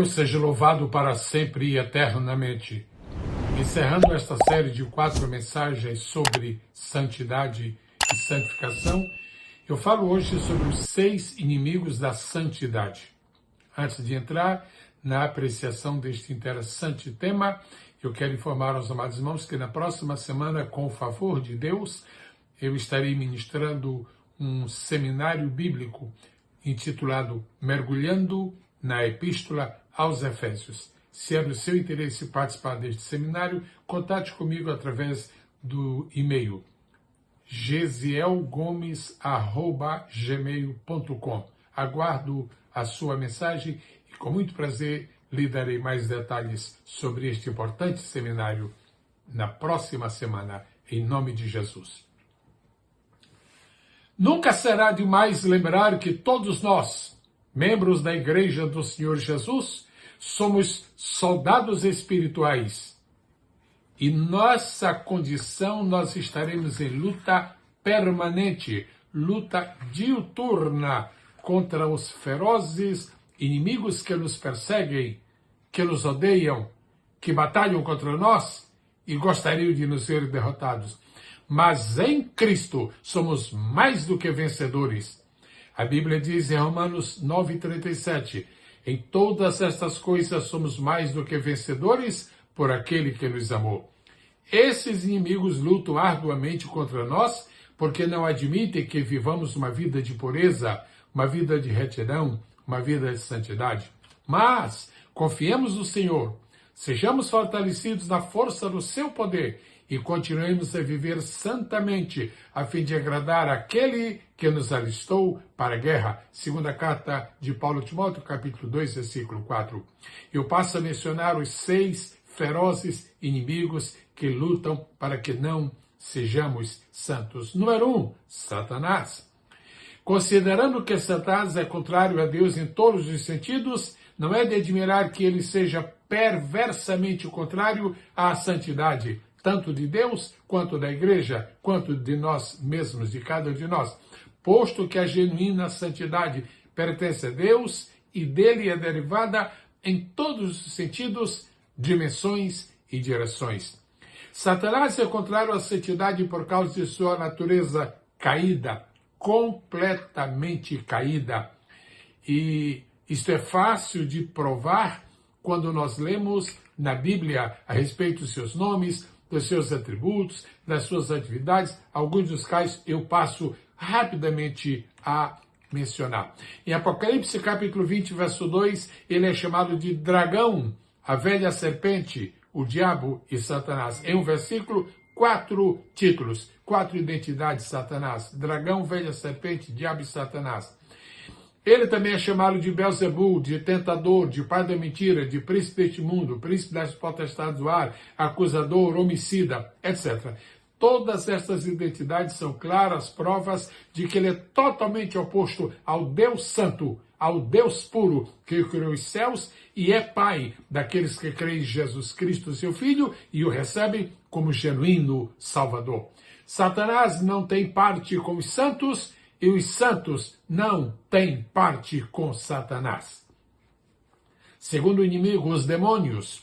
Deus seja louvado para sempre e eternamente. Encerrando esta série de 4 mensagens sobre santidade e santificação, eu falo hoje sobre os 6 inimigos da santidade. Antes de entrar na apreciação deste interessante tema, eu quero informar aos amados irmãos que na próxima semana, com o favor de Deus, eu estarei ministrando um seminário bíblico intitulado Mergulhando na Epístola aos Efésios. Se é do seu interesse participar deste seminário, contate comigo através do e-mail gesielgomes@gmail.com. Aguardo a sua mensagem e com muito prazer lhe darei mais detalhes sobre este importante seminário na próxima semana, em nome de Jesus. Nunca será demais lembrar que todos nós, membros da Igreja do Senhor Jesus, somos soldados espirituais. E nossa condição, nós estaremos em luta permanente, luta diuturna contra os ferozes inimigos que nos perseguem, que nos odeiam, que batalham contra nós e gostariam de nos ver derrotados. Mas em Cristo somos mais do que vencedores. A Bíblia diz em Romanos 9:37, em todas estas coisas somos mais do que vencedores por aquele que nos amou. Esses inimigos lutam arduamente contra nós porque não admitem que vivamos uma vida de pureza, uma vida de retidão, uma vida de santidade. Mas confiemos no Senhor, sejamos fortalecidos na força do seu poder e continuemos a viver santamente, a fim de agradar aquele que nos alistou para a guerra. Segunda carta de Paulo a Timóteo, capítulo 2, versículo 4. Eu passo a mencionar os 6 ferozes inimigos que lutam para que não sejamos santos. Número 1, Satanás. Considerando que Satanás é contrário a Deus em todos os sentidos, não é de admirar que ele seja perversamente contrário à santidade, tanto de Deus, quanto da igreja, quanto de nós mesmos, de cada um de nós. Posto que a genuína santidade pertence a Deus e dele é derivada em todos os sentidos, dimensões e direções. Satanás é contrário à santidade por causa de sua natureza caída, completamente caída. E isto é fácil de provar quando nós lemos na Bíblia a respeito dos seus nomes, dos seus atributos, das suas atividades. Alguns dos quais eu passo rapidamente a mencionar. Em Apocalipse capítulo 20, verso 2, ele é chamado de dragão, a velha serpente, o diabo e Satanás. Em um versículo, 4 títulos, 4 identidades de Satanás: dragão, velha serpente, diabo e Satanás. Ele também é chamado de Belzebu, de tentador, de pai da mentira, de príncipe deste mundo, príncipe das potestades do ar, acusador, homicida, etc. Todas estas identidades são claras provas de que ele é totalmente oposto ao Deus Santo, ao Deus puro, que criou os céus e é pai daqueles que creem em Jesus Cristo, seu Filho, e o recebem como genuíno Salvador. Satanás não tem parte com os santos e os santos não têm parte com Satanás. Segundo inimigo, os demônios.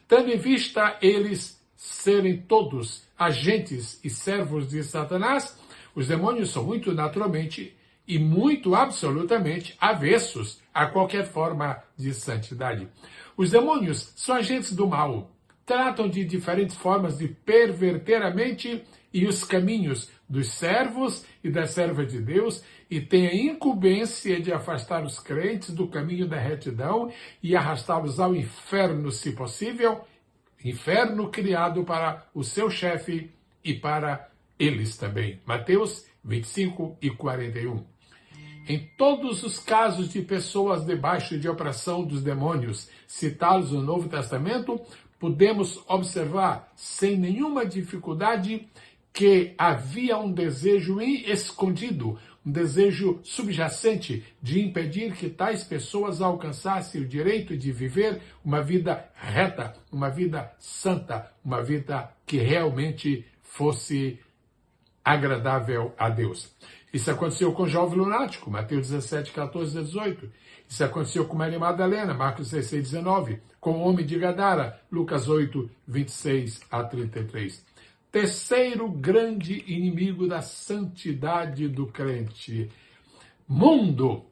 Tendo em vista eles serem todos agentes e servos de Satanás, os demônios são muito naturalmente e muito absolutamente avessos a qualquer forma de santidade. Os demônios são agentes do mal, tratam de diferentes formas de perverter a mente e os caminhos dos servos e das servas de Deus e têm a incumbência de afastar os crentes do caminho da retidão e arrastá-los ao inferno, se possível, inferno criado para o seu chefe e para eles também. Mateus 25 e 41. Em todos os casos de pessoas debaixo de opressão dos demônios, citados no Novo Testamento, podemos observar sem nenhuma dificuldade que havia um desejo escondido, um desejo subjacente de impedir que tais pessoas alcançassem o direito de viver uma vida reta, uma vida santa, uma vida que realmente fosse agradável a Deus. Isso aconteceu com o jovem lunático, Mateus 17, 14 a 18. Isso aconteceu com Maria Madalena, Marcos 16, 19. Com o homem de Gadara, Lucas 8, 26 a 33. Terceiro grande inimigo da santidade do crente: mundo.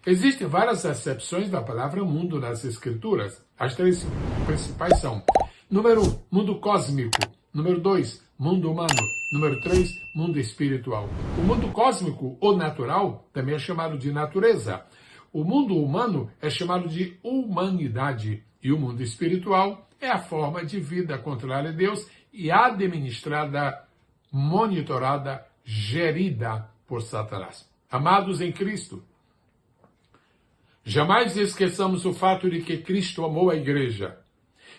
Existem várias acepções da palavra mundo nas Escrituras. As três principais são: número 1, mundo cósmico. Número 2, mundo humano. Número 3, mundo espiritual. O mundo cósmico ou natural também é chamado de natureza. O mundo humano é chamado de humanidade. E o mundo espiritual é a forma de vida contrária a Deus e administrada, monitorada, gerida por Satanás. Amados em Cristo, jamais esqueçamos o fato de que Cristo amou a igreja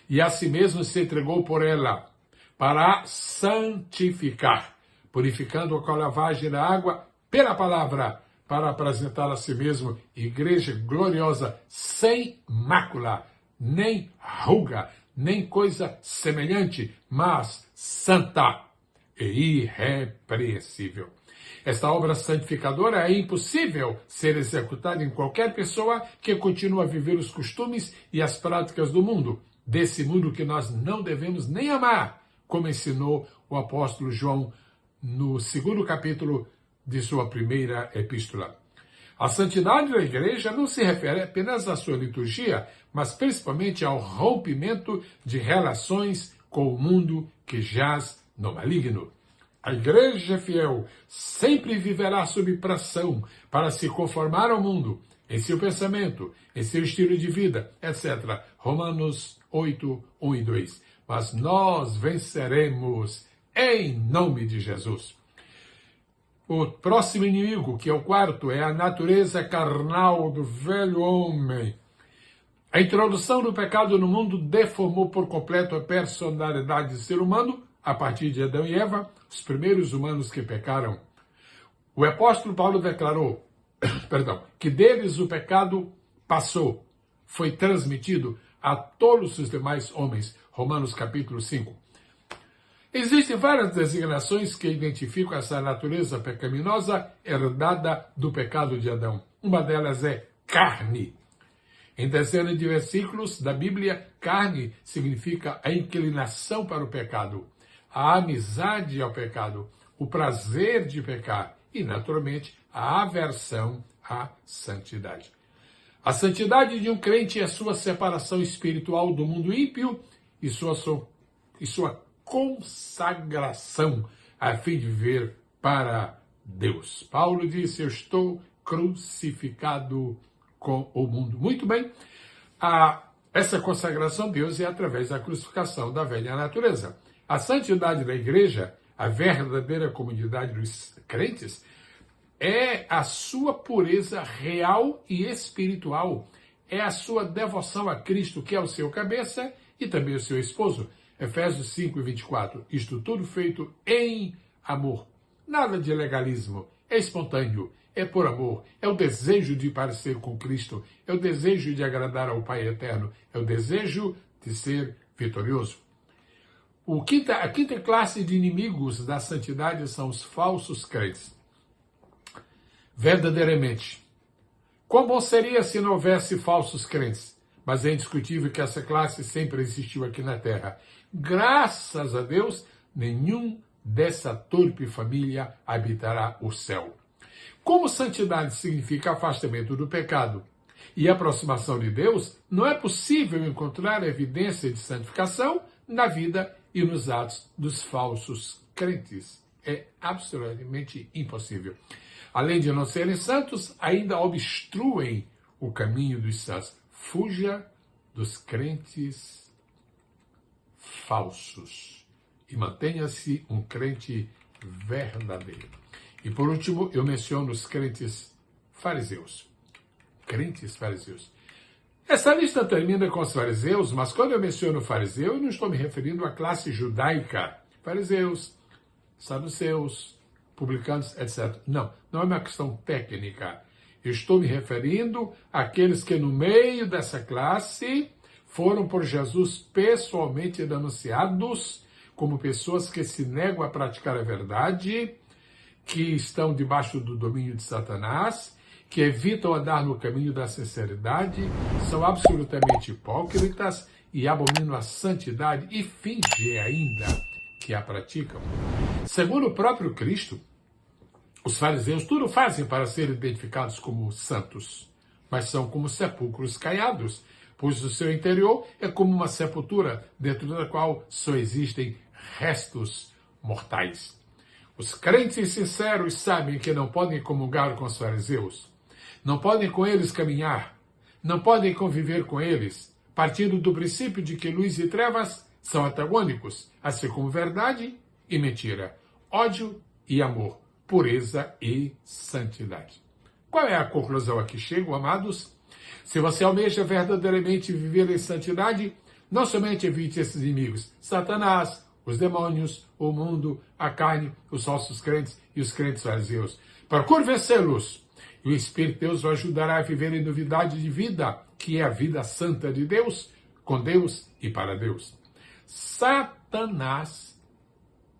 e a si mesmo se entregou por ela para a santificar, purificando-a com a lavagem da água pela palavra, para apresentá-la a si mesmo, igreja gloriosa, sem mácula, nem ruga, nem coisa semelhante, mas santa e irrepreensível. Esta obra santificadora é impossível ser executada em qualquer pessoa que continua a viver os costumes e as práticas do mundo, desse mundo que nós não devemos nem amar, como ensinou o apóstolo João no 2º capítulo de sua primeira epístola. A santidade da igreja não se refere apenas à sua liturgia, mas principalmente ao rompimento de relações com o mundo que jaz no maligno. A igreja fiel sempre viverá sob pressão para se conformar ao mundo, em seu pensamento, em seu estilo de vida, etc. Romanos 8, 1 e 2. Mas nós venceremos em nome de Jesus. O próximo inimigo, que é o quarto, é a natureza carnal do velho homem. A introdução do pecado no mundo deformou por completo a personalidade do ser humano a partir de Adão e Eva, os primeiros humanos que pecaram. O apóstolo Paulo declarou, que deles o pecado passou, foi transmitido a todos os demais homens. Romanos capítulo 5. Existem várias designações que identificam essa natureza pecaminosa herdada do pecado de Adão. Uma delas é carne. Em dezenas de versículos da Bíblia, carne significa a inclinação para o pecado, a amizade ao pecado, o prazer de pecar e, naturalmente, a aversão à santidade. A santidade de um crente é sua separação espiritual do mundo ímpio e sua consagração a fim de viver para Deus. Paulo disse: eu estou crucificado com o mundo. Muito bem, essa consagração a Deus é através da crucificação da velha natureza. A santidade da igreja, a verdadeira comunidade dos crentes, é a sua pureza real e espiritual. É a sua devoção a Cristo, que é o seu cabeça e também o seu esposo. Efésios 5, 24. Isto tudo feito em amor. Nada de legalismo. É espontâneo. É por amor. É o desejo de parecer com Cristo. É o desejo de agradar ao Pai Eterno. É o desejo de ser vitorioso. A quinta classe de inimigos da santidade são os falsos crentes. Verdadeiramente, quão bom seria se não houvesse falsos crentes? Mas é indiscutível que essa classe sempre existiu aqui na Terra. Graças a Deus, nenhum dessa torpe família habitará o céu. Como santidade significa afastamento do pecado e aproximação de Deus, não é possível encontrar evidência de santificação na vida e nos atos dos falsos crentes. É absolutamente impossível. Além de não serem santos, ainda obstruem o caminho dos santos. Fuja dos crentes falsos e mantenha-se um crente verdadeiro. E por último, eu menciono os crentes fariseus. Crentes fariseus. Essa lista termina com os fariseus, mas quando eu menciono fariseu, eu não estou me referindo à classe judaica. Fariseus, saduceus, publicanos, etc. Não é uma questão técnica. Eu estou me referindo àqueles que no meio dessa classe foram por Jesus pessoalmente denunciados como pessoas que se negam a praticar a verdade, que estão debaixo do domínio de Satanás, que evitam andar no caminho da sinceridade, são absolutamente hipócritas e abominam a santidade e fingem ainda que a praticam. Segundo o próprio Cristo, os fariseus tudo fazem para serem identificados como santos, mas são como sepulcros caiados, pois o seu interior é como uma sepultura dentro da qual só existem restos mortais. Os crentes sinceros sabem que não podem comungar com os fariseus, não podem com eles caminhar, não podem conviver com eles, partindo do princípio de que luz e trevas são antagônicos, assim como verdade e mentira, ódio e amor, pureza e santidade. Qual é a conclusão a que chego, amados? Se você almeja verdadeiramente viver em santidade, não somente evite esses inimigos, Satanás, os demônios, o mundo, a carne, os falsos crentes e os crentes fariseus. Procure vencê-los. E o Espírito de Deus o ajudará a viver em novidade de vida, que é a vida santa de Deus, com Deus e para Deus. Satanás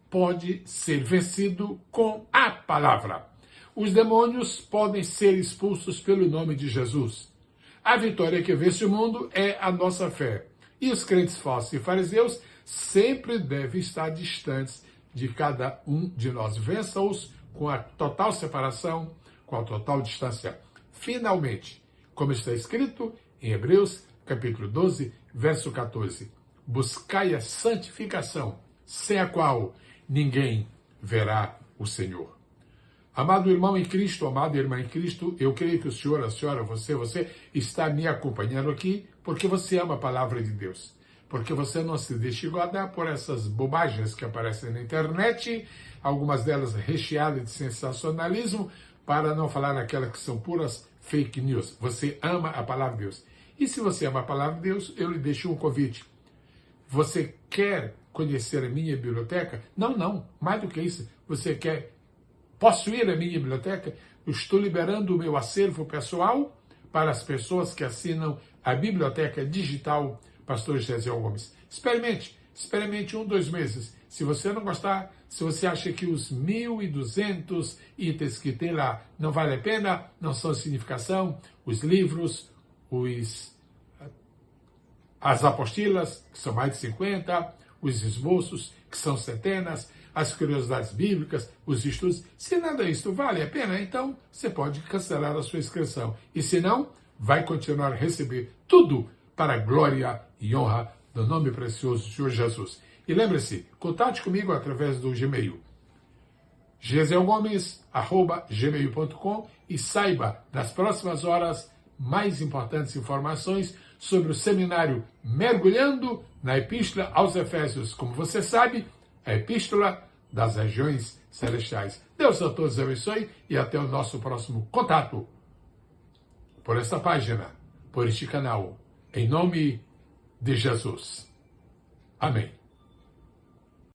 pode ser vencido com a palavra. Os demônios podem ser expulsos pelo nome de Jesus. A vitória que vence o mundo é a nossa fé. E os crentes falsos e fariseus sempre devem estar distantes de cada um de nós. Vença-os com a total separação, com a total distância. Finalmente, como está escrito em Hebreus, capítulo 12, verso 14, buscai a santificação, sem a qual ninguém verá o Senhor. Amado irmão em Cristo, amada irmã em Cristo, eu creio que o senhor, a senhora, você está me acompanhando aqui porque você ama a palavra de Deus. Porque você não se deixa enganar por essas bobagens que aparecem na internet, algumas delas recheadas de sensacionalismo, para não falar naquelas que são puras fake news. Você ama a palavra de Deus. E se você ama a palavra de Deus, eu lhe deixo um convite. Você quer conhecer a minha biblioteca? Não, mais do que isso. Você quer possuir a minha biblioteca? Eu estou liberando o meu acervo pessoal para as pessoas que assinam a biblioteca digital Pastor Gesiel Gomes. Experimente 1, 2 meses. Se você não gostar, se você acha que os 1.200 itens que tem lá não vale a pena, não são de significação, os livros, as apostilas, que são mais de 50, os esboços, que são centenas, as curiosidades bíblicas, os estudos, se nada disso vale a pena, então você pode cancelar a sua inscrição. E se não, vai continuar a receber tudo para a glória e honra do nome precioso do Senhor Jesus. E lembre-se, contate comigo através do Gmail, gesielgomes@gmail.com, e saiba nas próximas horas mais importantes informações sobre o seminário Mergulhando na Epístola aos Efésios. Como você sabe, a Epístola das Regiões Celestiais. Deus a todos abençoe e até o nosso próximo contato por esta página, por este canal. Em nome de Jesus. Amém.